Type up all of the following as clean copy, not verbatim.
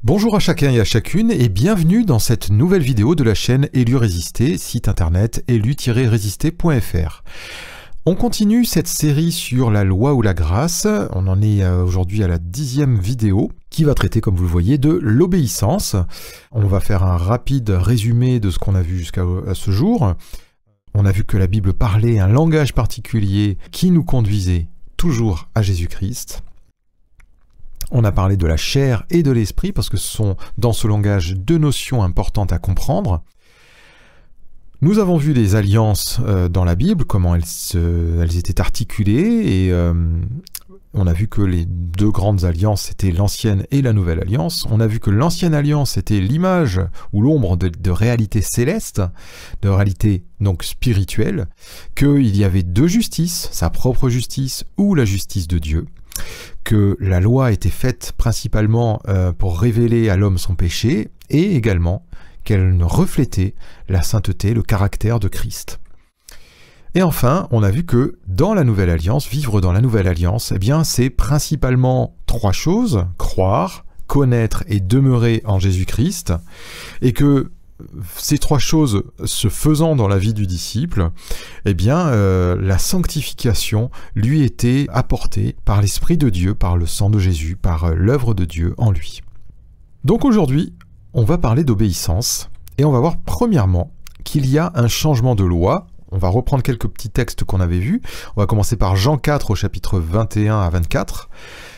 Bonjour à chacun et à chacune et bienvenue dans cette nouvelle vidéo de la chaîne Élu Résister, site internet élu-résister.fr. On continue cette série sur la loi ou la grâce, on en est aujourd'hui à la 10e vidéo qui va traiter, comme vous le voyez, de l'obéissance. On va faire un rapide résumé de ce qu'on a vu jusqu'à ce jour. On a vu que la Bible parlait un langage particulier qui nous conduisait toujours à Jésus-Christ. On a parlé de la chair et de l'esprit, parce que ce sont dans ce langage deux notions importantes à comprendre. Nous avons vu les alliances dans la Bible, comment elles étaient articulées, et on a vu que les deux grandes alliances, c'était l'ancienne et la nouvelle alliance. On a vu que l'ancienne alliance était l'image ou l'ombre de réalité céleste, de réalité donc spirituelle, qu'il y avait deux justices, sa propre justice ou la justice de Dieu, que la loi était faite principalement pour révéler à l'homme son péché, et également qu'elle reflétait la sainteté, le caractère de Christ. Et enfin, on a vu que dans la Nouvelle Alliance, vivre dans la Nouvelle Alliance, eh bien, c'est principalement trois choses: croire, connaître et demeurer en Jésus-Christ, et que ces trois choses se faisant dans la vie du disciple, eh bien, la sanctification lui était apportée par l'Esprit de Dieu, par le sang de Jésus, par l'œuvre de Dieu en lui. Donc aujourd'hui, on va parler d'obéissance, et on va voir premièrement qu'il y a un changement de loi. On va reprendre quelques petits textes qu'on avait vus. On va commencer par Jean 4 au chapitre 21 à 24.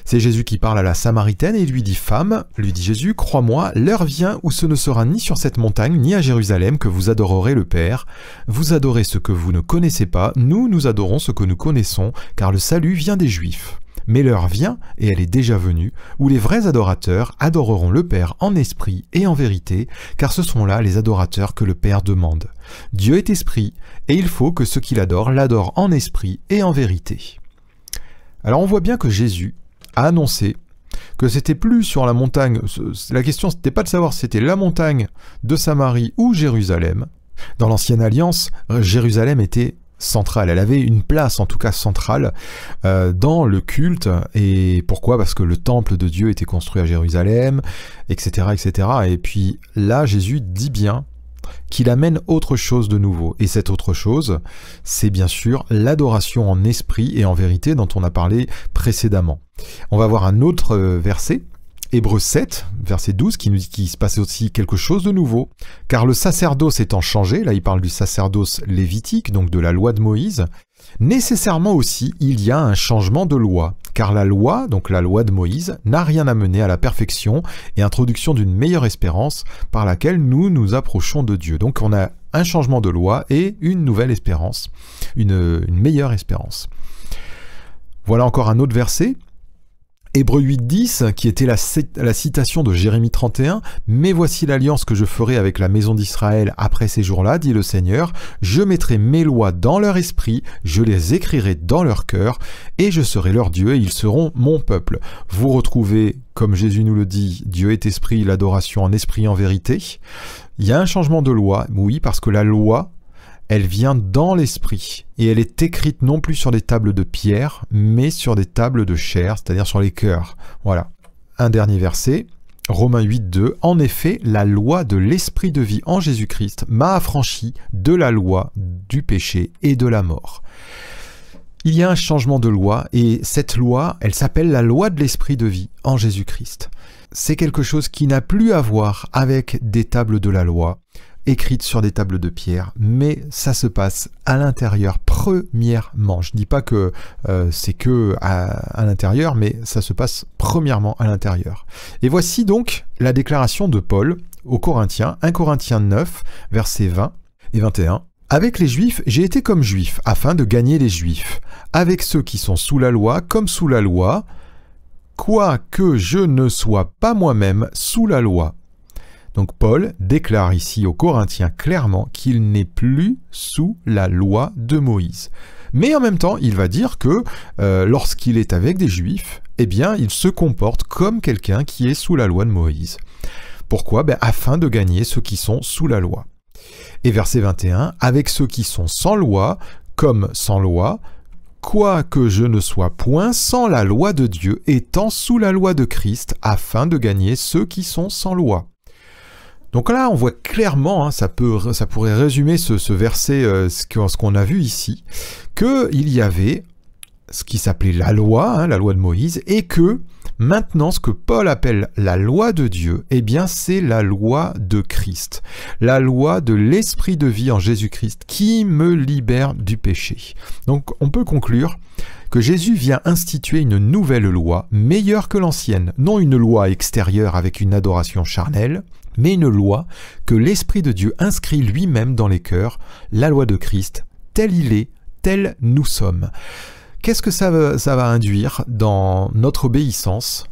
C'est Jésus qui parle à la Samaritaine et il lui dit: « Femme, lui dit Jésus, crois-moi, l'heure vient où ce ne sera ni sur cette montagne ni à Jérusalem que vous adorerez le Père. Vous adorez ce que vous ne connaissez pas, nous adorons ce que nous connaissons, car le salut vient des Juifs. Mais l'heure vient, et elle est déjà venue, où les vrais adorateurs adoreront le Père en esprit et en vérité, car ce sont là les adorateurs que le Père demande. Dieu est esprit, et il faut que ceux qui l'adorent en esprit et en vérité. » Alors on voit bien que Jésus a annoncé que c'était plus sur la montagne, la question c'était pas de savoir si c'était la montagne de Samarie ou Jérusalem. Dans l'ancienne alliance, Jérusalem était centrale, elle avait une place en tout cas centrale dans le culte. Et pourquoi? Parce que le temple de Dieu était construit à Jérusalem, etc., etc. Et puis là, Jésus dit bien qu'il amène autre chose de nouveau. Et cette autre chose, c'est bien sûr l'adoration en esprit et en vérité dont on a parlé précédemment. On va voir un autre verset, Hébreux 7, verset 12, qui nous dit qu'il se passait aussi quelque chose de nouveau. Car le sacerdoce étant changé, là il parle du sacerdoce lévitique, donc de la loi de Moïse, nécessairement aussi il y a un changement de loi. Car la loi, donc la loi de Moïse, n'a rien amené à la perfection et introduction d'une meilleure espérance par laquelle nous nous approchons de Dieu. Donc on a un changement de loi et une nouvelle espérance, une meilleure espérance. Voilà encore un autre verset, Hébreux 8.10, qui était la citation de Jérémie 31, « Mais voici l'alliance que je ferai avec la maison d'Israël après ces jours-là, dit le Seigneur, je mettrai mes lois dans leur esprit, je les écrirai dans leur cœur, et je serai leur Dieu, et ils seront mon peuple. » Vous retrouvez, comme Jésus nous le dit, Dieu est esprit, l'adoration en esprit et en vérité. Il y a un changement de loi, oui, parce que la loi, elle vient dans l'esprit, et elle est écrite non plus sur des tables de pierre, mais sur des tables de chair, c'est-à-dire sur les cœurs. Voilà. Un dernier verset, Romains 8.2, « En effet, la loi de l'esprit de vie en Jésus-Christ m'a affranchi de la loi du péché et de la mort. » Il y a un changement de loi, et cette loi, elle s'appelle la loi de l'esprit de vie en Jésus-Christ. C'est quelque chose qui n'a plus à voir avec des tables de la loi, écrite sur des tables de pierre, mais ça se passe à l'intérieur premièrement. Je ne dis pas que c'est que à l'intérieur, mais ça se passe premièrement à l'intérieur. Et voici donc la déclaration de Paul aux Corinthiens, 1 Corinthiens 9, versets 20 et 21. « Avec les Juifs, j'ai été comme Juif, afin de gagner les Juifs. Avec ceux qui sont sous la loi, comme sous la loi, quoique je ne sois pas moi-même sous la loi. » Donc Paul déclare ici aux Corinthiens clairement qu'il n'est plus sous la loi de Moïse. Mais en même temps, il va dire que lorsqu'il est avec des Juifs, eh bien, il se comporte comme quelqu'un qui est sous la loi de Moïse. Pourquoi? Afin de gagner ceux qui sont sous la loi. Et verset 21, « Avec ceux qui sont sans loi, comme sans loi, quoique je ne sois point sans la loi de Dieu, étant sous la loi de Christ, afin de gagner ceux qui sont sans loi. Donc là, on voit clairement, ça pourrait résumer ce verset, ce qu'on a vu ici, qu'il y avait ce qui s'appelait la loi de Moïse, et que maintenant, ce que Paul appelle la loi de Dieu, eh bien, c'est la loi de Christ, la loi de l'esprit de vie en Jésus-Christ, qui me libère du péché. Donc, on peut conclure que Jésus vient instituer une nouvelle loi, meilleure que l'ancienne, non une loi extérieure avec une adoration charnelle, mais une loi que l'Esprit de Dieu inscrit lui-même dans les cœurs, la loi de Christ, tel il est, tel nous sommes. Qu'est-ce que ça va induire dans notre obéissance?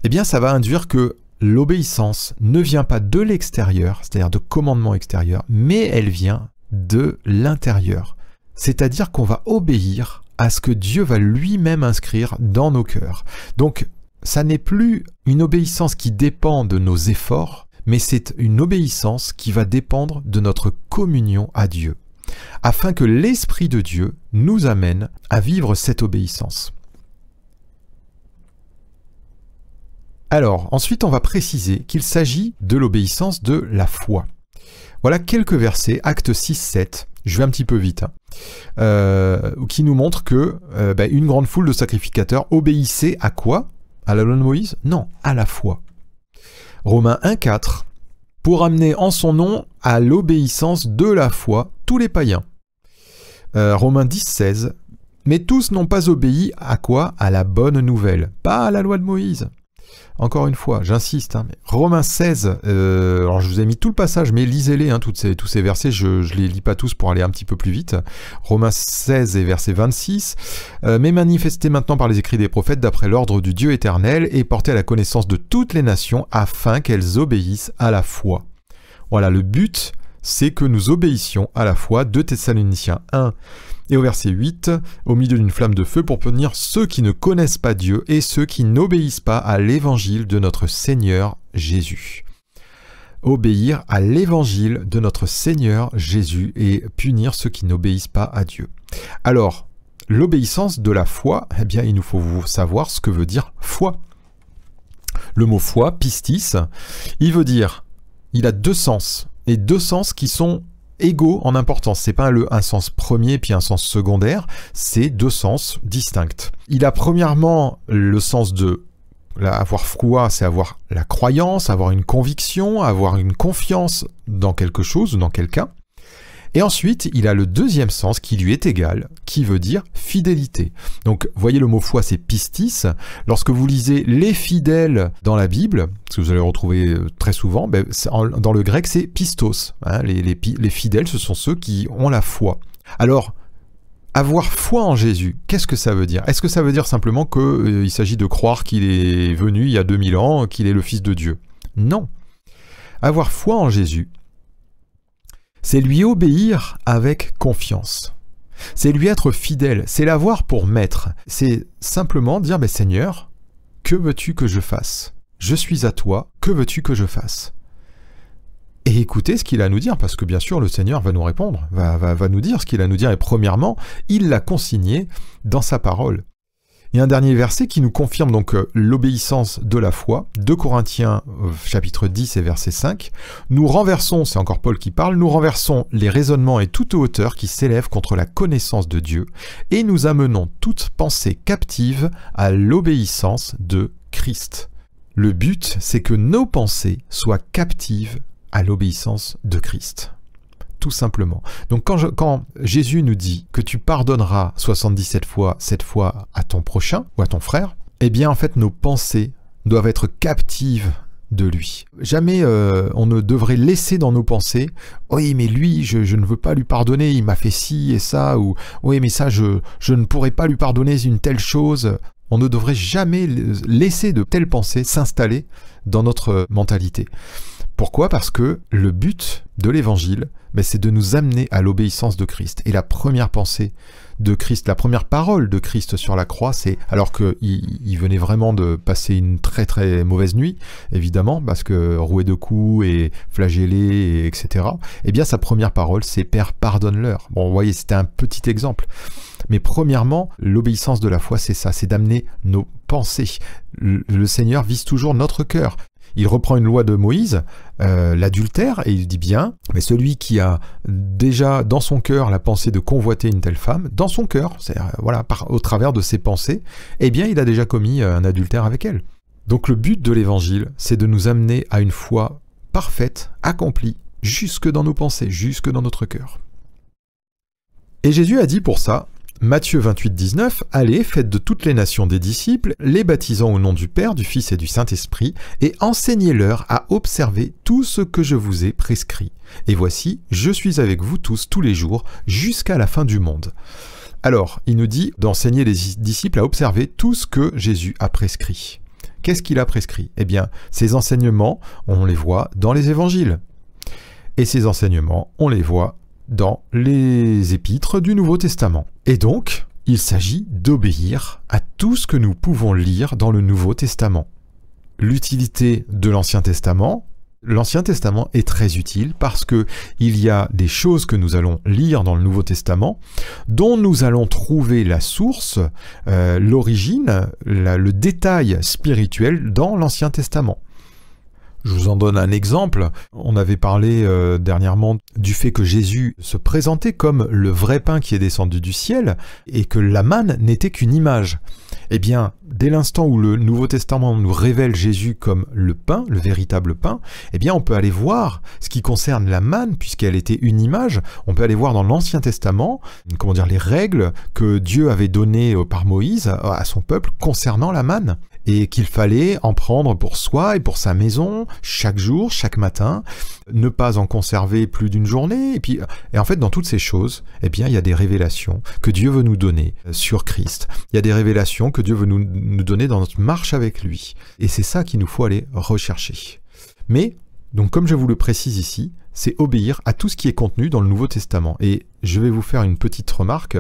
Eh bien, ça va induire que l'obéissance ne vient pas de l'extérieur, c'est-à-dire de commandements extérieurs, mais elle vient de l'intérieur. C'est-à-dire qu'on va obéir à ce que Dieu va lui-même inscrire dans nos cœurs. Donc, ça n'est plus une obéissance qui dépend de nos efforts, mais c'est une obéissance qui va dépendre de notre communion à Dieu, afin que l'Esprit de Dieu nous amène à vivre cette obéissance. Alors, ensuite, on va préciser qu'il s'agit de l'obéissance de la foi. Voilà quelques versets, Actes 6, 7, je vais un petit peu vite, qui nous montrent que une grande foule de sacrificateurs obéissait à quoi? À la loi de Moïse? Non, à la foi. Romains 1, 4, pour amener en son nom à l'obéissance de la foi tous les païens. Romains 10, 16, mais tous n'ont pas obéi à quoi? À la bonne nouvelle, pas à la loi de Moïse. Encore une fois, j'insiste, mais Romains 16, alors je vous ai mis tout le passage, mais lisez-les, tous ces versets, je ne les lis pas tous pour aller un petit peu plus vite. Romains 16 et verset 26, mais manifesté maintenant par les écrits des prophètes d'après l'ordre du Dieu éternel et porté à la connaissance de toutes les nations afin qu'elles obéissent à la foi. Voilà, le but, c'est que nous obéissions à la foi. 2 Thessaloniciens 1 et au verset 8, au milieu d'une flamme de feu pour punir ceux qui ne connaissent pas Dieu et ceux qui n'obéissent pas à l'évangile de notre Seigneur Jésus. Obéir à l'évangile de notre Seigneur Jésus et punir ceux qui n'obéissent pas à Dieu. Alors, l'obéissance de la foi, eh bien, il nous faut savoir ce que veut dire foi. Le mot foi, pistis, il veut dire, il a deux sens, et deux sens qui sont égaux en importance. C'est pas un sens premier puis un sens secondaire, c'est deux sens distincts. Il a premièrement le sens de avoir foi, c'est avoir la croyance, avoir une conviction, avoir une confiance dans quelque chose ou dans quelqu'un. Et ensuite, il a le deuxième sens qui lui est égal, qui veut dire fidélité. Donc, voyez le mot foi, c'est pistis. Lorsque vous lisez les fidèles dans la Bible, ce que vous allez retrouver très souvent, dans le grec, c'est pistos. Les fidèles, ce sont ceux qui ont la foi. Alors, avoir foi en Jésus, qu'est-ce que ça veut dire? Est-ce que ça veut dire simplement qu'il s'agit de croire qu'il est venu il y a 2000 ans, qu'il est le Fils de Dieu? Non. Avoir foi en Jésus, c'est lui obéir avec confiance. C'est lui être fidèle. C'est l'avoir pour maître. C'est simplement dire, Seigneur, que veux-tu que je fasse? Je suis à toi, que veux-tu que je fasse? Et écoutez ce qu'il a à nous dire, parce que bien sûr, le Seigneur va nous répondre, va nous dire ce qu'il a à nous dire. Et premièrement, il l'a consigné dans sa parole. Il y a un dernier verset qui nous confirme donc l'obéissance de la foi. 2 Corinthiens chapitre 10 et verset 5. Nous renversons, c'est encore Paul qui parle, nous renversons les raisonnements et toute hauteur qui s'élèvent contre la connaissance de Dieu et nous amenons toute pensée captive à l'obéissance de Christ. Le but, c'est que nos pensées soient captives à l'obéissance de Christ. Tout simplement. Donc quand Jésus nous dit que tu pardonneras 77 fois, cette fois à ton prochain ou à ton frère, eh bien en fait nos pensées doivent être captives de lui. Jamais on ne devrait laisser dans nos pensées « Oui, mais lui, je ne veux pas lui pardonner, il m'a fait ci et ça » ou « Oui, mais ça, je ne pourrais pas lui pardonner une telle chose ». On ne devrait jamais laisser de telles pensées s'installer dans notre mentalité. Pourquoi? Parce que le but de l'évangile, c'est de nous amener à l'obéissance de Christ. Et la première pensée de Christ, la première parole de Christ sur la croix, c'est, alors qu'il venait vraiment de passer une très très mauvaise nuit, évidemment, parce que roué de coups et flagellé, etc., eh bien sa première parole, c'est « Père, pardonne-leur ». Bon, vous voyez, c'était un petit exemple. Mais premièrement, l'obéissance de la foi, c'est ça, c'est d'amener nos pensées. Le Seigneur vise toujours notre cœur. Il reprend une loi de Moïse, l'adultère, et il dit bien, mais celui qui a déjà dans son cœur la pensée de convoiter une telle femme, dans son cœur, voilà, au travers de ses pensées, eh bien il a déjà commis un adultère avec elle. Donc le but de l'évangile, c'est de nous amener à une foi parfaite, accomplie, jusque dans nos pensées, jusque dans notre cœur. Et Jésus a dit pour ça, Matthieu 28, 19, « Allez, faites de toutes les nations des disciples, les baptisant au nom du Père, du Fils et du Saint-Esprit, et enseignez-leur à observer tout ce que je vous ai prescrit. Et voici, je suis avec vous tous les jours, jusqu'à la fin du monde. » Alors, il nous dit d'enseigner les disciples à observer tout ce que Jésus a prescrit. Qu'est-ce qu'il a prescrit? Eh bien, ces enseignements, on les voit dans les évangiles. Et ces enseignements, on les voit dans les épîtres du Nouveau Testament. Et donc, il s'agit d'obéir à tout ce que nous pouvons lire dans le Nouveau Testament. L'utilité de l'Ancien Testament est très utile parce que il y a des choses que nous allons lire dans le Nouveau Testament dont nous allons trouver la source, l'origine, le détail spirituel dans l'Ancien Testament. Je vous en donne un exemple. On avait parlé dernièrement du fait que Jésus se présentait comme le vrai pain qui est descendu du ciel et que la manne n'était qu'une image. Eh bien, dès l'instant où le Nouveau Testament nous révèle Jésus comme le pain, le véritable pain, eh bien on peut aller voir ce qui concerne la manne, puisqu'elle était une image, on peut aller voir dans l'Ancien Testament, les règles que Dieu avait données par Moïse à son peuple concernant la manne. Et qu'il fallait en prendre pour soi et pour sa maison, chaque jour, chaque matin, ne pas en conserver plus d'une journée. Et en fait, dans toutes ces choses, eh bien, il y a des révélations que Dieu veut nous donner sur Christ. Il y a des révélations que Dieu veut nous donner dans notre marche avec lui. Et c'est ça qu'il nous faut aller rechercher. Mais, donc comme je vous le précise ici, c'est obéir à tout ce qui est contenu dans le Nouveau Testament. Et je vais vous faire une petite remarque.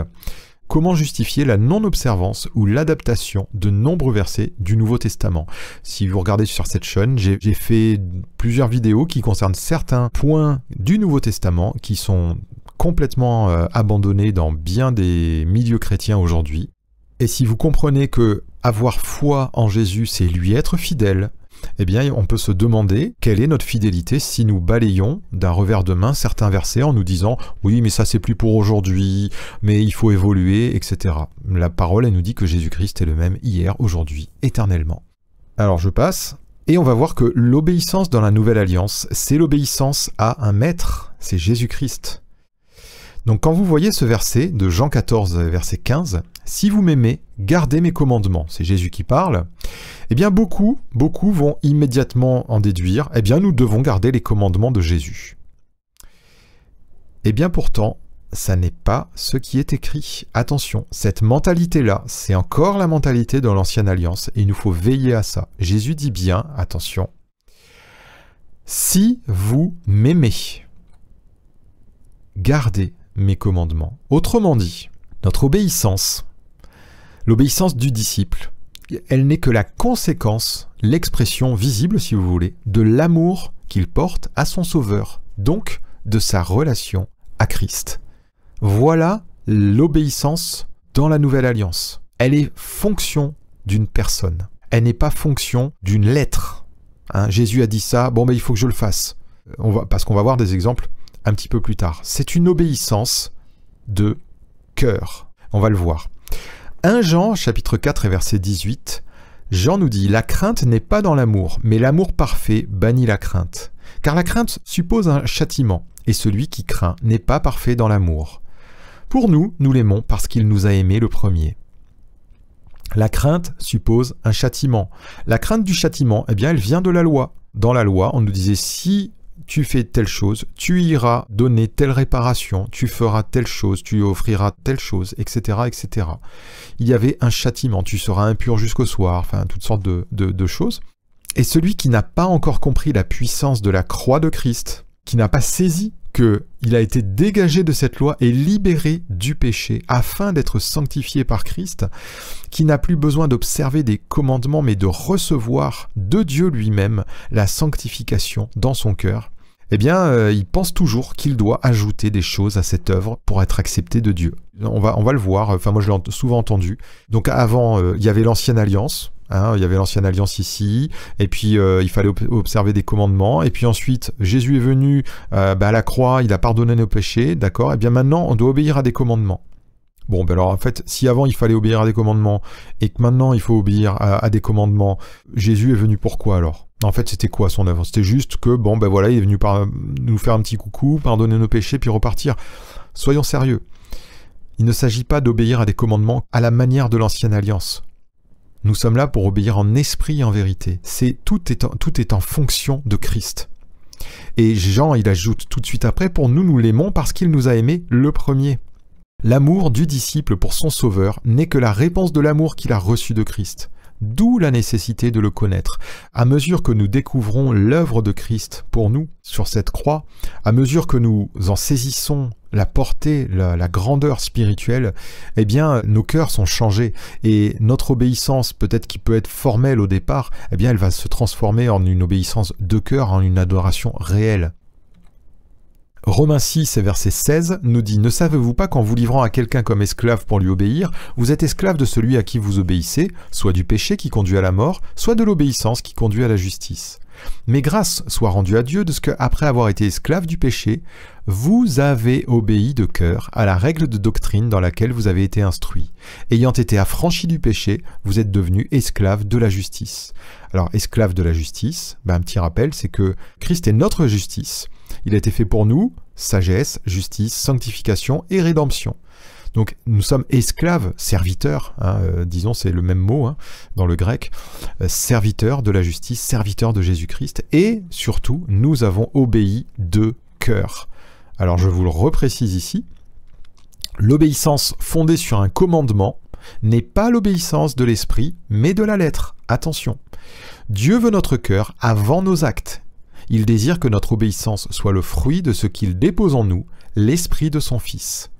Comment justifier la non-observance ou l'adaptation de nombreux versets du Nouveau Testament? Si vous regardez sur cette chaîne, j'ai fait plusieurs vidéos qui concernent certains points du Nouveau Testament qui sont complètement abandonnés dans bien des milieux chrétiens aujourd'hui. Et si vous comprenez que avoir foi en Jésus, c'est lui être fidèle, eh bien, on peut se demander quelle est notre fidélité si nous balayons d'un revers de main certains versets en nous disant « Oui, mais ça c'est plus pour aujourd'hui, mais il faut évoluer, etc. » La parole, elle nous dit que Jésus-Christ est le même hier, aujourd'hui, éternellement. Alors je passe, et on va voir que l'obéissance dans la Nouvelle Alliance, c'est l'obéissance à un maître, c'est Jésus-Christ. Donc quand vous voyez ce verset de Jean 14, verset 15, « Si vous m'aimez, gardez mes commandements », c'est Jésus qui parle, eh bien beaucoup vont immédiatement en déduire, eh bien nous devons garder les commandements de Jésus. Eh bien pourtant, ça n'est pas ce qui est écrit. Attention, cette mentalité-là, c'est encore la mentalité de l'Ancienne Alliance, et il nous faut veiller à ça. Jésus dit bien, attention, « Si vous m'aimez, gardez mes commandements ». Autrement dit, notre obéissance, l'obéissance du disciple, elle n'est que la conséquence, l'expression visible, si vous voulez, de l'amour qu'il porte à son Sauveur, donc de sa relation à Christ. Voilà l'obéissance dans la Nouvelle Alliance. Elle est fonction d'une personne. Elle n'est pas fonction d'une lettre. Jésus a dit ça, bon il faut que je le fasse. Parce qu'on va voir des exemples un petit peu plus tard. C'est une obéissance de cœur. On va le voir. 1 Jean, chapitre 4 et verset 18, Jean nous dit « La crainte n'est pas dans l'amour, mais l'amour parfait bannit la crainte. Car la crainte suppose un châtiment, et celui qui craint n'est pas parfait dans l'amour. Pour nous, nous l'aimons parce qu'il nous a aimés le premier. » La crainte suppose un châtiment. La crainte du châtiment, eh bien, elle vient de la loi. Dans la loi, on nous disait « Si tu fais telle chose, tu iras donner telle réparation, tu feras telle chose, tu offriras telle chose, etc. etc. » Il y avait un châtiment, tu seras impur jusqu'au soir, enfin toutes sortes de choses. Et celui qui n'a pas encore compris la puissance de la croix de Christ, qui n'a pas saisi qu'il a été dégagé de cette loi et libéré du péché afin d'être sanctifié par Christ, qui n'a plus besoin d'observer des commandements mais de recevoir de Dieu lui-même la sanctification dans son cœur, eh bien, il pense toujours qu'il doit ajouter des choses à cette œuvre pour être accepté de Dieu. On va le voir, enfin moi je l'ai souvent entendu. Donc avant, il y avait l'ancienne alliance, hein, il y avait l'ancienne alliance ici, et puis il fallait observer des commandements, et puis ensuite Jésus est venu à la croix, il a pardonné nos péchés, d'accord, et bien maintenant on doit obéir à des commandements. Bon, ben alors en fait, si avant il fallait obéir à des commandements, et que maintenant il faut obéir à des commandements, Jésus est venu pourquoi alors? En fait, c'était quoi son œuvre? C'était juste que, bon, ben voilà, il est venu nous faire un petit coucou, pardonner nos péchés, puis repartir. Soyons sérieux. Il ne s'agit pas d'obéir à des commandements à la manière de l'ancienne alliance. Nous sommes là pour obéir en esprit et en vérité. Tout est en fonction de Christ. Et Jean, il ajoute tout de suite après, pour nous l'aimons parce qu'il nous a aimés le premier. L'amour du disciple pour son sauveur n'est que la réponse de l'amour qu'il a reçu de Christ. D'où la nécessité de le connaître. À mesure que nous découvrons l'œuvre de Christ pour nous sur cette croix, à mesure que nous en saisissons la portée, la grandeur spirituelle, eh bien nos cœurs sont changés et notre obéissance, peut-être qui peut être formelle au départ, eh bien elle va se transformer en une obéissance de cœur, en une adoration réelle. Romains 6 et verset 16 nous dit « Ne savez-vous pas qu'en vous livrant à quelqu'un comme esclave pour lui obéir, vous êtes esclave de celui à qui vous obéissez, soit du péché qui conduit à la mort, soit de l'obéissance qui conduit à la justice. Mais grâce soit rendue à Dieu de ce que, après avoir été esclave du péché, vous avez obéi de cœur à la règle de doctrine dans laquelle vous avez été instruit. Ayant été affranchi du péché, vous êtes devenu esclave de la justice. » Alors, esclave de la justice, un petit rappel, c'est que Christ est notre justice. Il a été fait pour nous, sagesse, justice, sanctification et rédemption. Donc nous sommes esclaves, serviteurs, disons c'est le même mot dans le grec, serviteurs de la justice, serviteurs de Jésus-Christ, et surtout nous avons obéi de cœur. Alors je vous le reprécise ici, l'obéissance fondée sur un commandement n'est pas l'obéissance de l'esprit, mais de la lettre. Attention, Dieu veut notre cœur avant nos actes. Il désire que notre obéissance soit le fruit de ce qu'il dépose en nous, l'esprit de son Fils.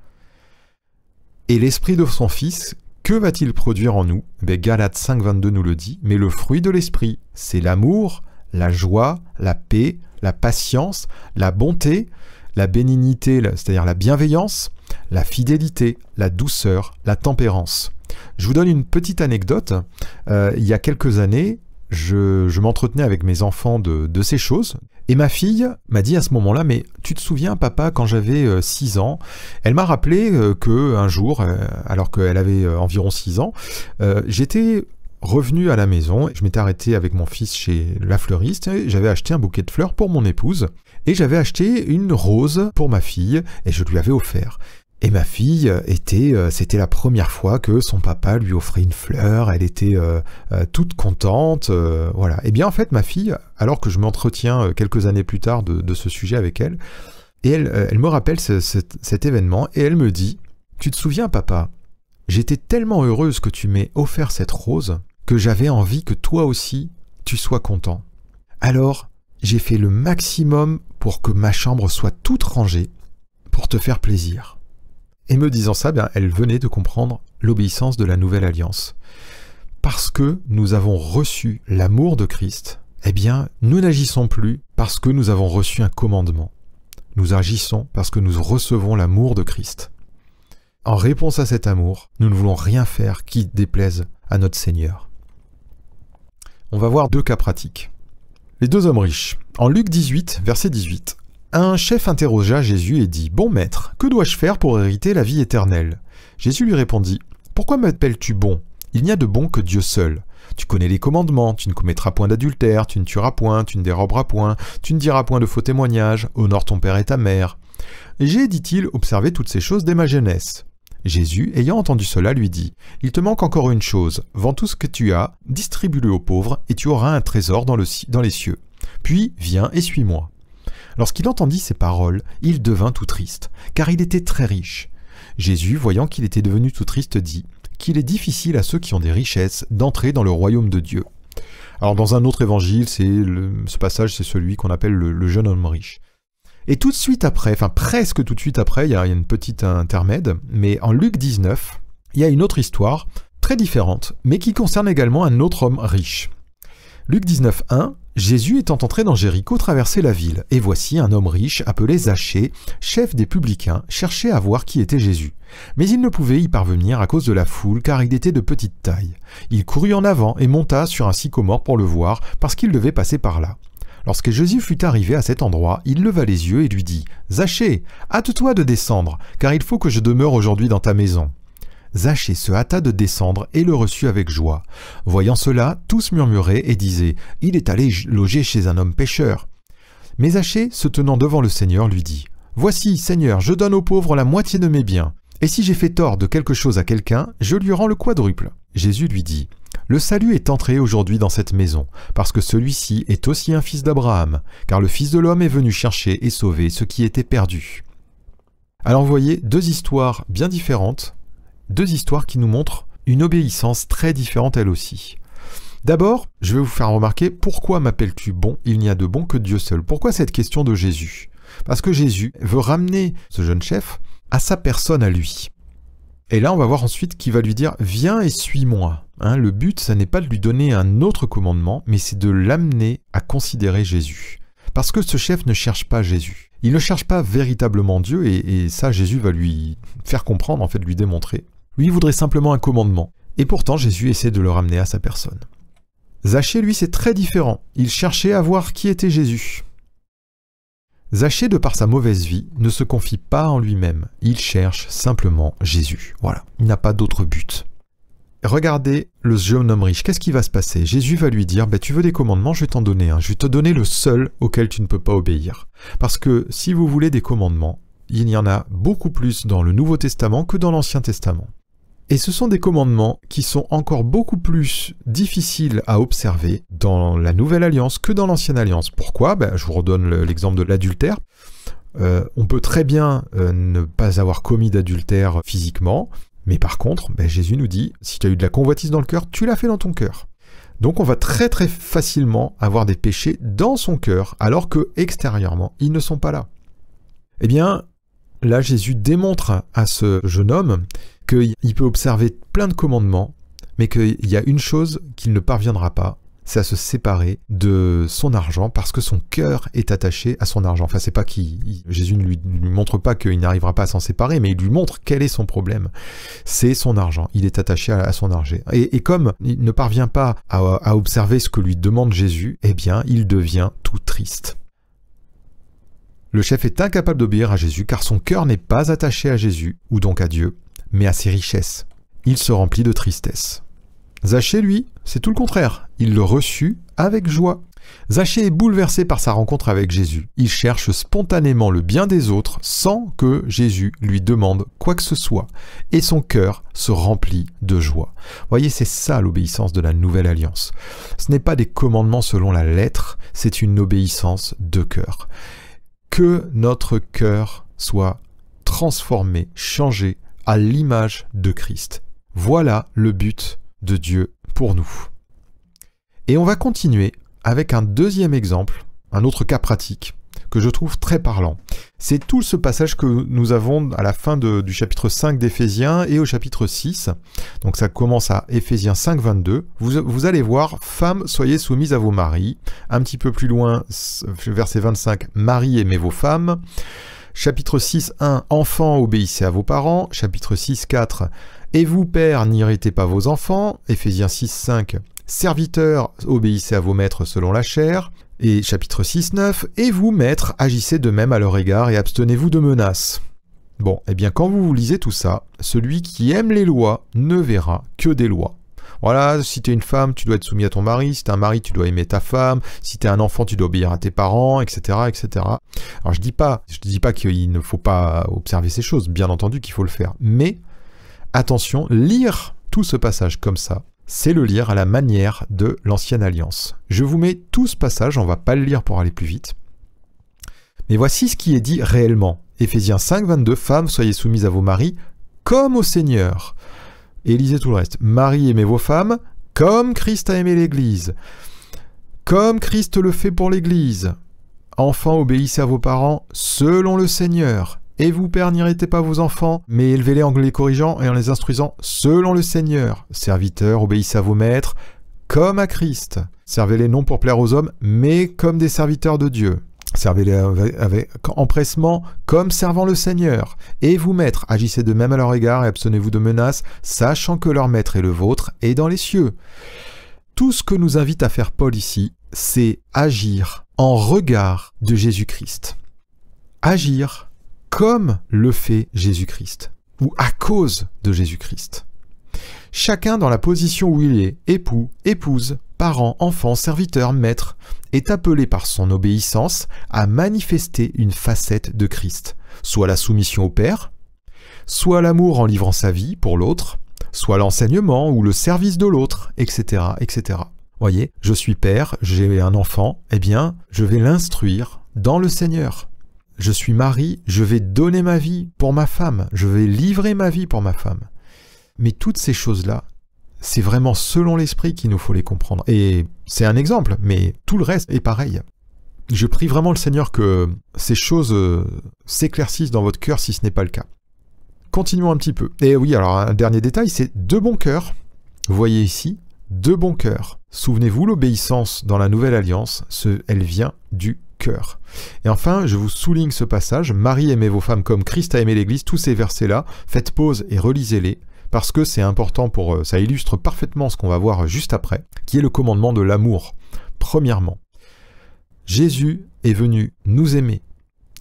Et l'esprit de son Fils, que va-t-il produire en nous? Galates 5,22 nous le dit, mais le fruit de l'esprit, c'est l'amour, la joie, la paix, la patience, la bonté, la bénignité, c'est-à-dire la bienveillance, la fidélité, la douceur, la tempérance. Je vous donne une petite anecdote. Il y a quelques années, je m'entretenais avec mes enfants de ces choses, et ma fille m'a dit à ce moment-là, mais tu te souviens papa, quand j'avais 6 ans, elle m'a rappelé qu'un jour, alors qu'elle avait environ 6 ans, j'étais revenu à la maison, je m'étais arrêté avec mon fils chez la fleuriste, et j'avais acheté un bouquet de fleurs pour mon épouse, et j'avais acheté une rose pour ma fille, et je lui avais offert. Et ma fille c'était la première fois que son papa lui offrait une fleur, elle était toute contente, voilà. Et bien en fait ma fille, alors que je m'entretiens quelques années plus tard de ce sujet avec elle, et elle me rappelle cet événement, et elle me dit « Tu te souviens papa, j'étais tellement heureuse que tu m'aies offert cette rose, que j'avais envie que toi aussi tu sois content. Alors j'ai fait le maximum pour que ma chambre soit toute rangée, pour te faire plaisir. » Et me disant ça, elle venait de comprendre l'obéissance de la nouvelle alliance. Parce que nous avons reçu l'amour de Christ, eh bien, nous n'agissons plus parce que nous avons reçu un commandement. Nous agissons parce que nous recevons l'amour de Christ. En réponse à cet amour, nous ne voulons rien faire qui déplaise à notre Seigneur. On va voir 2 cas pratiques. Les 2 hommes riches. En Luc 18, verset 18, un chef interrogea Jésus et dit « Bon maître, que dois-je faire pour hériter la vie éternelle ?» Jésus lui répondit « Pourquoi m'appelles-tu bon? Il n'y a de bon que Dieu seul. Tu connais les commandements, tu ne commettras point d'adultère, tu ne tueras point, tu ne déroberas point, tu ne diras point de faux témoignages, honore ton père et ta mère. J'ai, dit-il, observé toutes ces choses dès ma jeunesse. » Jésus, ayant entendu cela, lui dit « Il te manque encore une chose, vends tout ce que tu as, distribue-le aux pauvres, et tu auras un trésor dans les cieux. Puis viens et suis-moi. » Lorsqu'il entendit ces paroles, il devint tout triste, car il était très riche. Jésus, voyant qu'il était devenu tout triste, dit qu'il est difficile à ceux qui ont des richesses d'entrer dans le royaume de Dieu. Alors dans un autre évangile, ce passage, c'est celui qu'on appelle le jeune homme riche. Et tout de suite après, enfin presque tout de suite après, il y a une petite intermède, mais en Luc 19, il y a une autre histoire, très différente, mais qui concerne également un autre homme riche. Luc 19, 1, Jésus étant entré dans Jéricho traversait la ville, et voici un homme riche appelé Zachée, chef des publicains, cherchait à voir qui était Jésus. Mais il ne pouvait y parvenir à cause de la foule, car il était de petite taille. Il courut en avant et monta sur un sycomore pour le voir, parce qu'il devait passer par là. Lorsque Jésus fut arrivé à cet endroit, il leva les yeux et lui dit « Zachée, hâte-toi de descendre, car il faut que je demeure aujourd'hui dans ta maison. » Zachée se hâta de descendre et le reçut avec joie. Voyant cela, tous murmuraient et disaient « Il est allé loger chez un homme pécheur. » Mais Zachée, se tenant devant le Seigneur, lui dit « Voici, Seigneur, je donne aux pauvres la moitié de mes biens. Et si j'ai fait tort de quelque chose à quelqu'un, je lui rends le quadruple. » Jésus lui dit « Le salut est entré aujourd'hui dans cette maison, parce que celui-ci est aussi un fils d'Abraham, car le Fils de l'homme est venu chercher et sauver ce qui était perdu. » Alors vous voyez, deux histoires bien différentes, deux histoires qui nous montrent une obéissance très différente elle aussi. D'abord, je vais vous faire remarquer pourquoi m'appelles-tu bon? Il n'y a de bon que Dieu seul. Pourquoi cette question de Jésus? Parce que Jésus veut ramener ce jeune chef à sa personne à lui. Et là, on va voir ensuite qu'il va lui dire « Viens et suis-moi ». Le but, ça n'est pas de lui donner un autre commandement, mais c'est de l'amener à considérer Jésus. Parce que ce chef ne cherche pas Jésus. Il ne cherche pas véritablement Dieu, et ça, Jésus va lui faire comprendre, en fait, lui démontrer. Lui, il voudrait simplement un commandement. Et pourtant, Jésus essaie de le ramener à sa personne. Zachée, lui, c'est très différent. Il cherchait à voir qui était Jésus. Zachée, de par sa mauvaise vie, ne se confie pas en lui-même. Il cherche simplement Jésus. Voilà, il n'a pas d'autre but. Regardez le jeune homme riche, qu'est-ce qui va se passer? Jésus va lui dire, tu veux des commandements, je vais t'en donner un. Je vais te donner le seul auquel tu ne peux pas obéir. Parce que si vous voulez des commandements, il y en a beaucoup plus dans le Nouveau Testament que dans l'Ancien Testament. Et ce sont des commandements qui sont encore beaucoup plus difficiles à observer dans la Nouvelle Alliance que dans l'Ancienne Alliance. Pourquoi? Je vous redonne l'exemple de l'adultère. On peut très bien ne pas avoir commis d'adultère physiquement, mais par contre, Jésus nous dit, si tu as eu de la convoitise dans le cœur, tu l'as fait dans ton cœur. Donc on va très très facilement avoir des péchés dans son cœur, alors que extérieurement, ils ne sont pas là. Eh bien, là Jésus démontre à ce jeune homme qu'il peut observer plein de commandements, mais qu'il y a une chose qu'il ne parviendra pas, c'est à se séparer de son argent parce que son cœur est attaché à son argent. Enfin, c'est pas Jésus ne lui montre pas qu'il n'arrivera pas à s'en séparer, mais il lui montre quel est son problème. C'est son argent. Il est attaché à son argent. Et comme il ne parvient pas à observer ce que lui demande Jésus, eh bien, il devient tout triste. Le chef est incapable d'obéir à Jésus car son cœur n'est pas attaché à Jésus, ou donc à Dieu, mais à ses richesses. Il se remplit de tristesse. Zachée, lui, c'est tout le contraire. Il le reçut avec joie. Zachée est bouleversé par sa rencontre avec Jésus. Il cherche spontanément le bien des autres sans que Jésus lui demande quoi que ce soit. Et son cœur se remplit de joie. Voyez, c'est ça l'obéissance de la Nouvelle Alliance. Ce n'est pas des commandements selon la lettre, c'est une obéissance de cœur. Que notre cœur soit transformé, changé à l'image de Christ. Voilà le but de Dieu pour nous. Et on va continuer avec un deuxième exemple, un autre cas pratique, que je trouve très parlant. C'est tout ce passage que nous avons à la fin du chapitre 5 d'Éphésiens et au chapitre 6. Donc ça commence à Éphésiens 5, 22. Vous allez voir, femmes, soyez soumises à vos maris. Un petit peu plus loin, verset 25, maris, aimez vos femmes. Chapitre 6, 1, enfants, obéissez à vos parents. Chapitre 6, 4, et vous, pères, n'irritez pas vos enfants. Éphésiens 6, 5, serviteurs, obéissez à vos maîtres selon la chair. Et chapitre 6, 9, et vous, maîtres, agissez de même à leur égard et abstenez-vous de menaces. Bon, eh bien, quand vous lisez tout ça, celui qui aime les lois ne verra que des lois. Voilà, si t'es une femme, tu dois être soumis à ton mari, si t'es un mari, tu dois aimer ta femme, si t'es un enfant, tu dois obéir à tes parents, etc., etc. Alors je dis pas qu'il ne faut pas observer ces choses, bien entendu qu'il faut le faire, mais attention, lire tout ce passage comme ça, c'est le lire à la manière de l'Ancienne Alliance. Je vous mets tout ce passage, on va pas le lire pour aller plus vite, mais voici ce qui est dit réellement. Éphésiens 5, 22, femmes, soyez soumises à vos maris, comme au Seigneur. Et lisez tout le reste. Marie, aimez vos femmes, comme Christ a aimé l'Église. Comme Christ le fait pour l'Église. Enfants, obéissez à vos parents, selon le Seigneur. Et vous, pères, n'irritez pas vos enfants, mais élevez-les en les corrigeant et en les instruisant, selon le Seigneur. Serviteurs, obéissez à vos maîtres, comme à Christ. Servez-les non pour plaire aux hommes, mais comme des serviteurs de Dieu. Servez-les avec empressement, comme servant le Seigneur. Et vous, maîtres, agissez de même à leur égard et abstenez-vous de menaces, sachant que leur maître est le vôtre et dans les cieux. Tout ce que nous invite à faire Paul ici, c'est agir en regard de Jésus-Christ. Agir comme le fait Jésus-Christ, ou à cause de Jésus-Christ. Chacun dans la position où il est, époux, épouse, parent, enfant, serviteur, maître, est appelé par son obéissance à manifester une facette de Christ, soit la soumission au Père, soit l'amour en livrant sa vie pour l'autre, soit l'enseignement ou le service de l'autre, etc., etc. Voyez, je suis père, j'ai un enfant, eh bien, je vais l'instruire dans le Seigneur. Je suis mari, je vais donner ma vie pour ma femme, je vais livrer ma vie pour ma femme. Mais toutes ces choses-là, c'est vraiment selon l'esprit qu'il nous faut les comprendre. Et c'est un exemple, mais tout le reste est pareil. Je prie vraiment le Seigneur que ces choses s'éclaircissent dans votre cœur si ce n'est pas le cas. Continuons un petit peu. Et oui, alors un dernier détail, c'est de bon cœur. Vous voyez ici, de bon cœur. Souvenez-vous, l'obéissance dans la nouvelle alliance, elle vient du cœur. Et enfin, je vous souligne ce passage, Marie, aimez vos femmes comme Christ a aimé l'Église, tous ces versets-là, faites pause et relisez-les, parce que c'est important ça illustre parfaitement ce qu'on va voir juste après, qui est le commandement de l'amour. Premièrement, Jésus est venu nous aimer,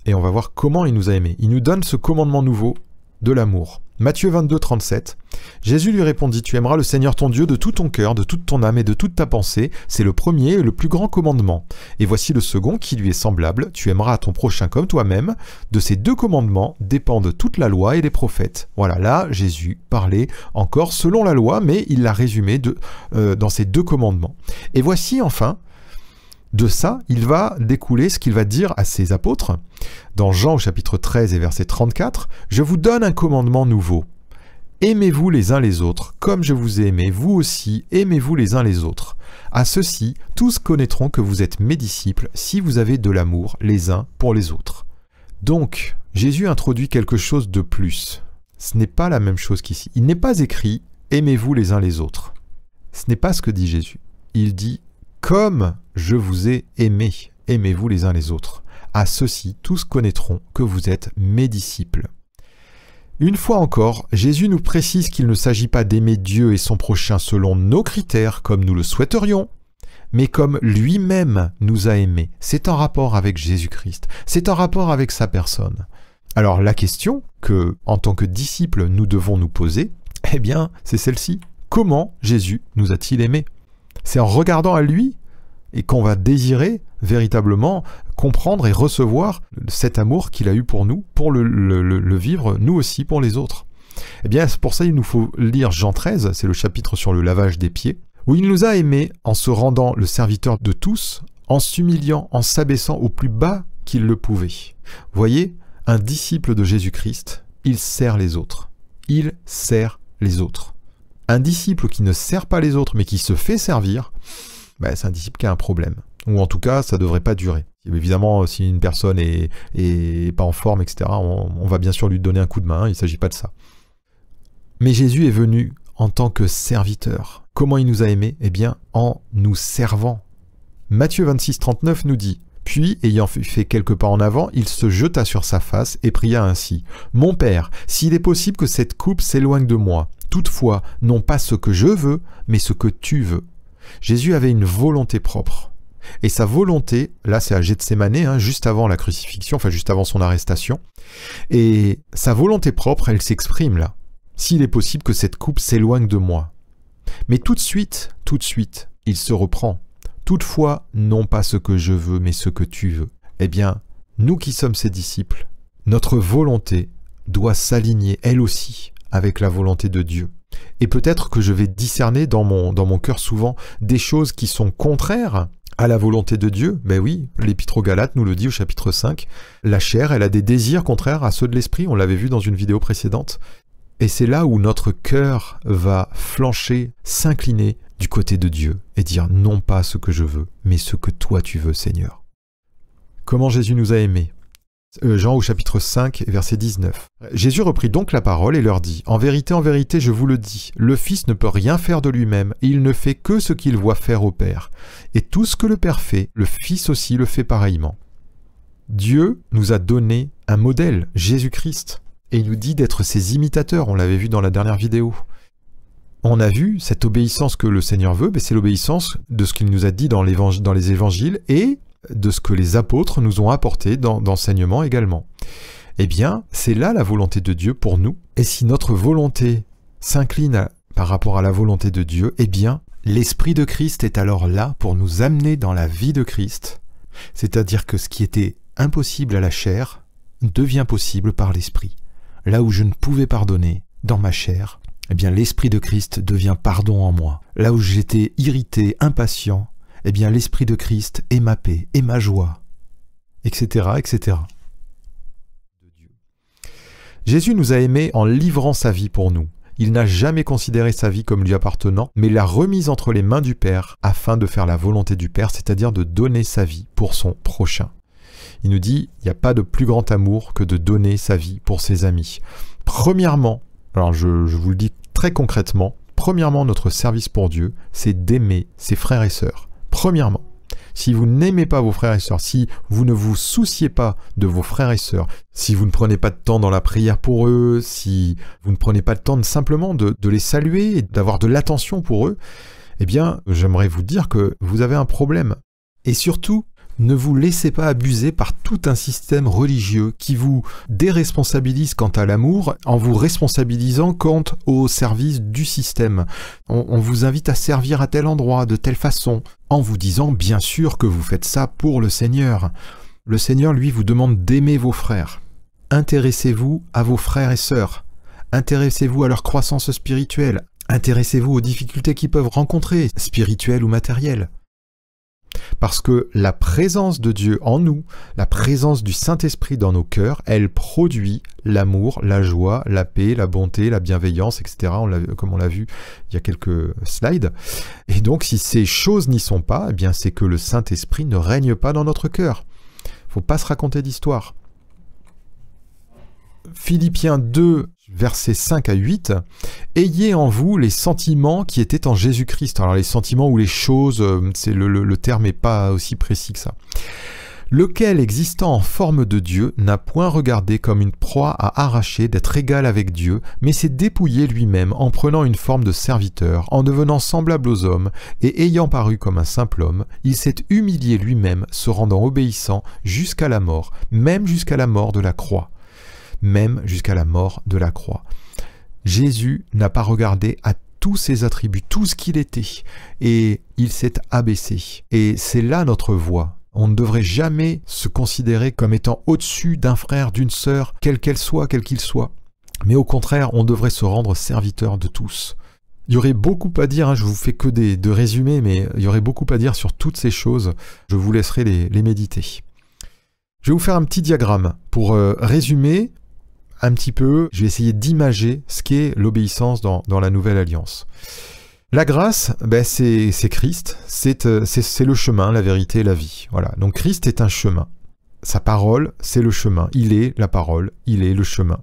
et on va voir comment il nous a aimés. Il nous donne ce commandement nouveau de l'amour. Matthieu 22, 37, Jésus lui répondit, « Tu aimeras le Seigneur ton Dieu de tout ton cœur, de toute ton âme et de toute ta pensée. C'est le premier et le plus grand commandement. Et voici le second qui lui est semblable. Tu aimeras ton prochain comme toi-même. De ces deux commandements dépendent toute la loi et les prophètes. » Voilà, là, Jésus parlait encore selon la loi, mais il l'a résumé dans ces deux commandements. Et voici enfin, de ça, il va découler ce qu'il va dire à ses apôtres. Dans Jean au chapitre 13 et verset 34, « Je vous donne un commandement nouveau. Aimez-vous les uns les autres, comme je vous ai aimé, vous aussi, aimez-vous les uns les autres. À ceux-ci, tous connaîtront que vous êtes mes disciples si vous avez de l'amour les uns pour les autres. » Donc, Jésus introduit quelque chose de plus. Ce n'est pas la même chose qu'ici. Il n'est pas écrit « Aimez-vous les uns les autres ». Ce n'est pas ce que dit Jésus. Il dit « Comme je vous ai aimé, aimez-vous les uns les autres. À ceux-ci, tous connaîtront que vous êtes mes disciples. » Une fois encore, Jésus nous précise qu'il ne s'agit pas d'aimer Dieu et son prochain selon nos critères comme nous le souhaiterions, mais comme lui-même nous a aimés. C'est en rapport avec Jésus-Christ, c'est en rapport avec sa personne. Alors la question que, en tant que disciples, nous devons nous poser, eh bien, c'est celle-ci. Comment Jésus nous a-t-il aimés? C'est en regardant à lui et qu'on va désirer véritablement comprendre et recevoir cet amour qu'il a eu pour nous, pour le vivre nous aussi pour les autres. Eh bien, pour ça, il nous faut lire Jean 13, c'est le chapitre sur le lavage des pieds, où il nous a aimés en se rendant le serviteur de tous, en s'humiliant, en s'abaissant au plus bas qu'il le pouvait. Vous voyez, un disciple de Jésus-Christ, il sert les autres. Il sert les autres. Un disciple qui ne sert pas les autres, mais qui se fait servir, c'est un disciple qui a un problème. Ou en tout cas, ça ne devrait pas durer. Évidemment, si une personne est pas en forme, etc., on va bien sûr lui donner un coup de main, il ne s'agit pas de ça. Mais Jésus est venu en tant que serviteur. Comment il nous a aimés? Eh bien, en nous servant. Matthieu 26, 39 nous dit, « Puis, ayant fait quelques pas en avant, il se jeta sur sa face et pria ainsi, « Mon Père, s'il est possible que cette coupe s'éloigne de moi, toutefois, non pas ce que je veux, mais ce que tu veux. » Jésus avait une volonté propre. Et sa volonté, là c'est à Gethsémanée, juste avant la crucifixion, enfin juste avant son arrestation, et sa volonté propre, elle s'exprime là. S'il est possible que cette coupe s'éloigne de moi. Mais tout de suite, il se reprend. Toutefois, non pas ce que je veux, mais ce que tu veux. Eh bien, nous qui sommes ses disciples, notre volonté doit s'aligner, elle aussi, avec la volonté de Dieu. Et peut-être que je vais discerner dans mon cœur souvent des choses qui sont contraires à la volonté de Dieu. Ben oui, l'Épître aux Galates nous le dit au chapitre 5. La chair, elle a des désirs contraires à ceux de l'esprit, on l'avait vu dans une vidéo précédente. Et c'est là où notre cœur va flancher, s'incliner du côté de Dieu et dire non pas ce que je veux, mais ce que toi tu veux, Seigneur. Comment Jésus nous a aimés? Jean au chapitre 5, verset 19. Jésus reprit donc la parole et leur dit « En vérité, je vous le dis, le Fils ne peut rien faire de lui-même, et il ne fait que ce qu'il voit faire au Père. Et tout ce que le Père fait, le Fils aussi le fait pareillement. » Dieu nous a donné un modèle, Jésus-Christ, et il nous dit d'être ses imitateurs, on l'avait vu dans la dernière vidéo. On a vu cette obéissance que le Seigneur veut, c'est l'obéissance de ce qu'il nous a dit dans les évangiles et de ce que les apôtres nous ont apporté d'enseignement également. Eh bien, c'est là la volonté de Dieu pour nous. Et si notre volonté s'incline par rapport à la volonté de Dieu, eh bien, l'Esprit de Christ est alors là pour nous amener dans la vie de Christ. C'est-à-dire que ce qui était impossible à la chair devient possible par l'Esprit. Là où je ne pouvais pardonner dans ma chair, eh bien, l'Esprit de Christ devient pardon en moi. Là où j'étais irrité, impatient, eh bien, l'Esprit de Christ est ma paix, est ma joie, etc., etc. Jésus nous a aimés en livrant sa vie pour nous. Il n'a jamais considéré sa vie comme lui appartenant, mais l'a remise entre les mains du Père afin de faire la volonté du Père, c'est-à-dire de donner sa vie pour son prochain. Il nous dit, il n'y a pas de plus grand amour que de donner sa vie pour ses amis. Premièrement, alors je vous le dis très concrètement, premièrement, notre service pour Dieu, c'est d'aimer ses frères et sœurs. Premièrement, si vous n'aimez pas vos frères et sœurs, si vous ne vous souciez pas de vos frères et sœurs, si vous ne prenez pas de temps dans la prière pour eux, si vous ne prenez pas de temps simplement de les saluer et d'avoir de l'attention pour eux, eh bien, j'aimerais vous dire que vous avez un problème. Et surtout, ne vous laissez pas abuser par tout un système religieux qui vous déresponsabilise quant à l'amour en vous responsabilisant quant au service du système. On vous invite à servir à tel endroit, de telle façon, en vous disant bien sûr que vous faites ça pour le Seigneur. Le Seigneur, lui, vous demande d'aimer vos frères. Intéressez-vous à vos frères et sœurs. Intéressez-vous à leur croissance spirituelle. Intéressez-vous aux difficultés qu'ils peuvent rencontrer, spirituelles ou matérielles. Parce que la présence de Dieu en nous, la présence du Saint-Esprit dans nos cœurs, elle produit l'amour, la joie, la paix, la bonté, la bienveillance, etc. Comme on l'a vu il y a quelques slides. Et donc si ces choses n'y sont pas, eh bien c'est que le Saint-Esprit ne règne pas dans notre cœur. Il ne faut pas se raconter d'histoire. Philippiens 2, versets 5 à 8, « Ayez en vous les sentiments qui étaient en Jésus-Christ. » Alors les sentiments ou les choses, le terme n'est pas aussi précis que ça. « Lequel, existant en forme de Dieu, n'a point regardé comme une proie à arracher d'être égal avec Dieu, mais s'est dépouillé lui-même en prenant une forme de serviteur, en devenant semblable aux hommes, et ayant paru comme un simple homme, il s'est humilié lui-même, se rendant obéissant jusqu'à la mort, même jusqu'à la mort de la croix. » Même jusqu'à la mort de la croix. Jésus n'a pas regardé à tous ses attributs, tout ce qu'il était, et il s'est abaissé. Et c'est là notre voie. On ne devrait jamais se considérer comme étant au-dessus d'un frère, d'une sœur, quelle qu'elle soit, quel qu'il soit. Mais au contraire, on devrait se rendre serviteur de tous. Il y aurait beaucoup à dire, je vous fais que de résumés, mais il y aurait beaucoup à dire sur toutes ces choses. Je vous laisserai les méditer. Je vais vous faire un petit diagramme pour résumer un petit peu, je vais essayer d'imager ce qu'est l'obéissance dans la Nouvelle Alliance. La grâce, c'est Christ, c'est le chemin, la vérité et la vie. Voilà. Donc Christ est un chemin. Sa parole, c'est le chemin. Il est la parole, il est le chemin.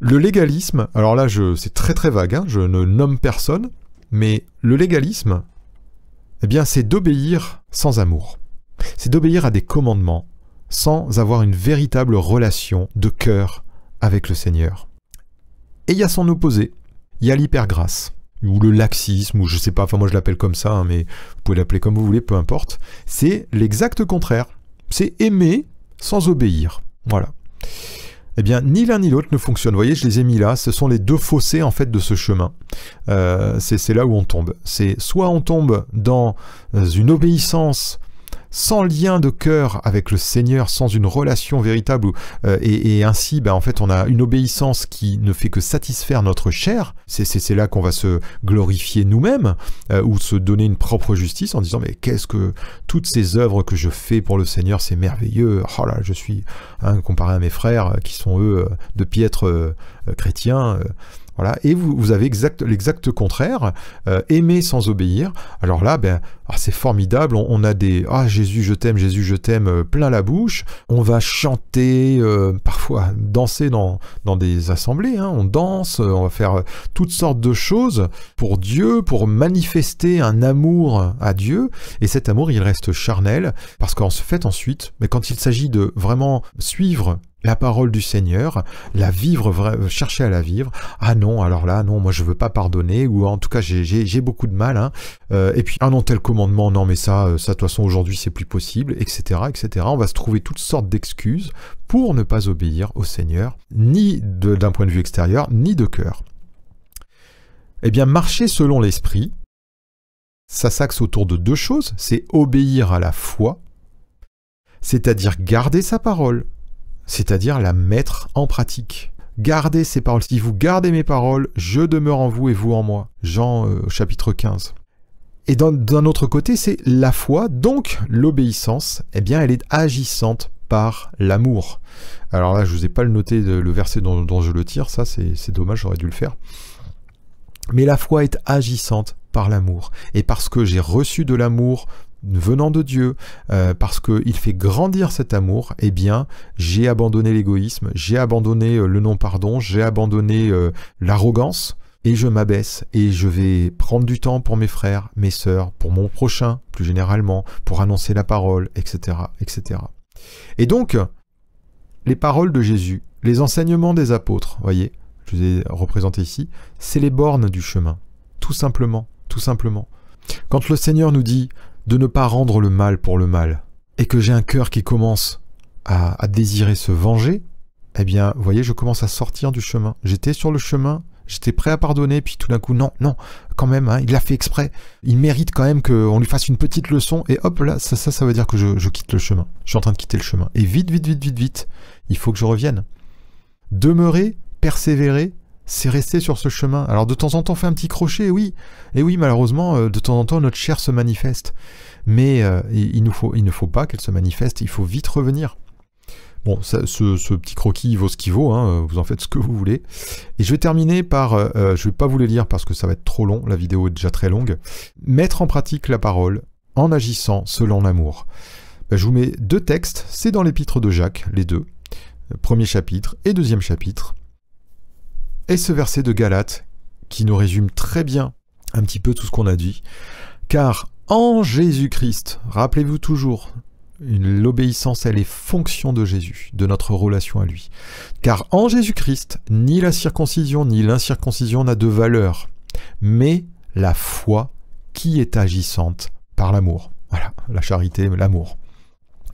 Le légalisme, alors là, c'est très très vague, je ne nomme personne, mais le légalisme, eh bien, c'est d'obéir sans amour. C'est d'obéir à des commandements sans avoir une véritable relation de cœur avec le Seigneur. Et il y a son opposé, il y a l'hypergrâce, ou le laxisme, ou je sais pas, enfin moi je l'appelle comme ça, mais vous pouvez l'appeler comme vous voulez, peu importe. C'est l'exact contraire, c'est aimer sans obéir. Voilà. Eh bien, ni l'un ni l'autre ne fonctionne. Vous voyez, je les ai mis là, ce sont les deux fossés en fait de ce chemin. C'est là où on tombe. C'est soit on tombe dans une obéissance sans lien de cœur avec le Seigneur, sans une relation véritable, et ainsi, en fait, on a une obéissance qui ne fait que satisfaire notre chair. C'est là qu'on va se glorifier nous-mêmes, ou se donner une propre justice en disant, mais qu'est-ce que toutes ces œuvres que je fais pour le Seigneur, c'est merveilleux. Oh là, je suis, comparé à mes frères qui sont eux de piètres chrétiens. Voilà. Et vous avez l'exact contraire, aimer sans obéir. Alors là, Alors c'est formidable, on a des « Ah Jésus je t'aime » plein la bouche, on va chanter, parfois danser dans des assemblées, hein. On danse, on va faire toutes sortes de choses pour Dieu, pour manifester un amour à Dieu, et cet amour il reste charnel, parce qu'en fait ensuite, mais quand il s'agit de vraiment suivre la parole du Seigneur, la vivre, chercher à la vivre. Ah non, alors là, non, moi je veux pas pardonner, ou en tout cas j'ai beaucoup de mal. Hein. Et puis, ah non, tel commandement, non mais ça de toute façon aujourd'hui c'est plus possible, etc., etc. On va se trouver toutes sortes d'excuses pour ne pas obéir au Seigneur, ni d'un point de vue extérieur, ni de cœur. Eh bien, marcher selon l'Esprit, ça s'axe autour de deux choses, c'est obéir à la foi, c'est-à-dire garder sa parole, c'est-à-dire la mettre en pratique. Gardez ces paroles. Si vous gardez mes paroles, je demeure en vous et vous en moi. Jean chapitre 15. Et d'un autre côté, c'est la foi, donc l'obéissance, eh bien elle est agissante par l'amour. Alors là, je ne vous ai pas le noté, le verset dont je le tire, ça c'est dommage, j'aurais dû le faire. Mais la foi est agissante par l'amour. Et parce que j'ai reçu de l'amour venant de Dieu, parce qu'il fait grandir cet amour, eh bien, j'ai abandonné l'égoïsme, j'ai abandonné le non-pardon, j'ai abandonné l'arrogance, et je m'abaisse, et je vais prendre du temps pour mes frères, mes sœurs, pour mon prochain, plus généralement, pour annoncer la parole, etc., etc. Et donc, les paroles de Jésus, les enseignements des apôtres, voyez, je vous ai représenté ici, c'est les bornes du chemin, tout simplement, tout simplement. Quand le Seigneur nous dit de ne pas rendre le mal pour le mal, et que j'ai un cœur qui commence à désirer se venger, eh bien, vous voyez, je commence à sortir du chemin. J'étais sur le chemin, j'étais prêt à pardonner, puis tout d'un coup, non, quand même, hein, il l'a fait exprès. Il mérite quand même qu'on lui fasse une petite leçon, et hop, là, ça veut dire que je quitte le chemin. Je suis en train de quitter le chemin. Et vite, il faut que je revienne. Demeurer, persévérer, c'est rester sur ce chemin. Alors de temps en temps, on fait un petit crochet, oui. Et oui, malheureusement, de temps en temps, notre chair se manifeste. Mais il ne faut pas qu'elle se manifeste, il faut vite revenir. Bon, ce petit croquis vaut ce qu'il vaut, hein, vous en faites ce que vous voulez. Et je vais terminer par, je ne vais pas vous les lire parce que ça va être trop long, la vidéo est déjà très longue. Mettre en pratique la parole en agissant selon l'amour. Ben, je vous mets deux textes, c'est dans l'épître de Jacques, les deux. Premier chapitre et deuxième chapitre. Et ce verset de Galates qui nous résume très bien un petit peu tout ce qu'on a dit. Car en Jésus-Christ, rappelez-vous toujours, l'obéissance, elle est fonction de Jésus, de notre relation à lui. Car en Jésus-Christ, ni la circoncision ni l'incirconcision n'a de valeur, mais la foi qui est agissante par l'amour. Voilà, la charité, l'amour.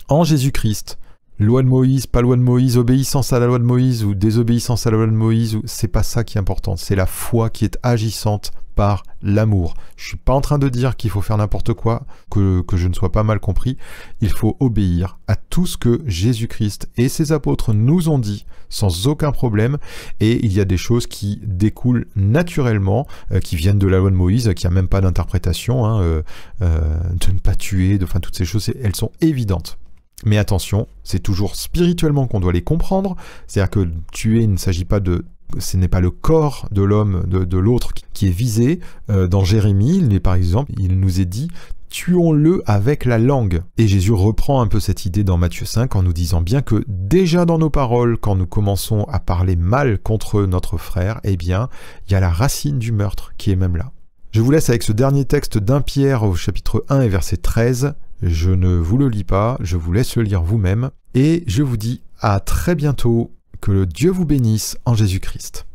En Jésus-Christ, loi de Moïse, pas loi de Moïse, obéissance à la loi de Moïse ou désobéissance à la loi de Moïse, c'est pas ça qui est important, c'est la foi qui est agissante par l'amour. Je suis pas en train de dire qu'il faut faire n'importe quoi, que je ne sois pas mal compris, il faut obéir à tout ce que Jésus-Christ et ses apôtres nous ont dit sans aucun problème, et il y a des choses qui découlent naturellement, qui viennent de la loi de Moïse, qui a même pas d'interprétation, hein, de ne pas tuer, enfin toutes ces choses, elles sont évidentes. Mais attention, c'est toujours spirituellement qu'on doit les comprendre, c'est-à-dire que tuer, il ne s'agit pas de... Ce n'est pas le corps de l'homme, de l'autre qui est visé. Dans Jérémie, par exemple, il nous est dit « tuons-le avec la langue ». Et Jésus reprend un peu cette idée dans Matthieu 5 en nous disant bien que déjà dans nos paroles, quand nous commençons à parler mal contre notre frère, eh bien, il y a la racine du meurtre qui est même là. Je vous laisse avec ce dernier texte d'1 Pierre au chapitre 1 et verset 13. Je ne vous le lis pas, je vous laisse le lire vous-même. Et je vous dis à très bientôt, que le Dieu vous bénisse en Jésus-Christ.